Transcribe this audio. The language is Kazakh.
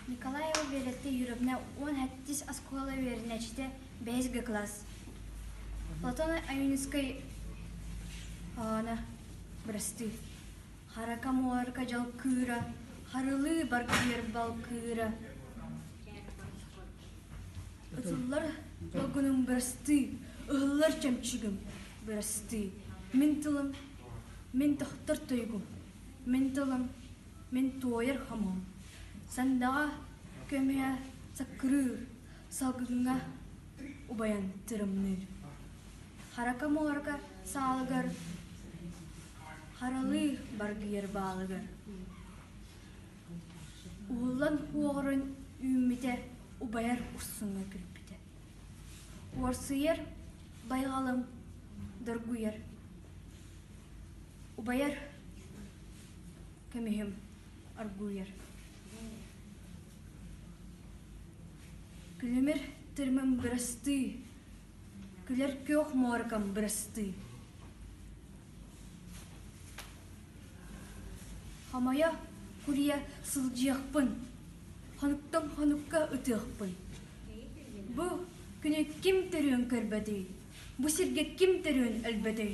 Николаева беретте юрубна 10 оскола вернечте безге класс. Платона Аюнской ана брасты. Харака муарка жал кыра, харылы баркыр бал кыра. Утуллар логунум брасты, ыгыллар чамчыгым брасты. Мен тылым, мен тахтар тойгум. Мен тылым, мен тойер хамам. Сандага көмея сакрыр, салгыңа убаян тырымныр. Харака муарка салгар, харалы баргыр балыгар. Улан хуағырын үміте убаяр урсыңа күлпіте. Уарсыйер байғалым дыргуер. Убаяр көмеем аргуер. Күлемер тырмым бірасты, күлер көк муаркам бірасты. Хамая курия сылжияқпын, хануктан ханукка ұтыақпын. Бұ күні кім түрін көрбәді, бұ серге кім түрін әлбәді.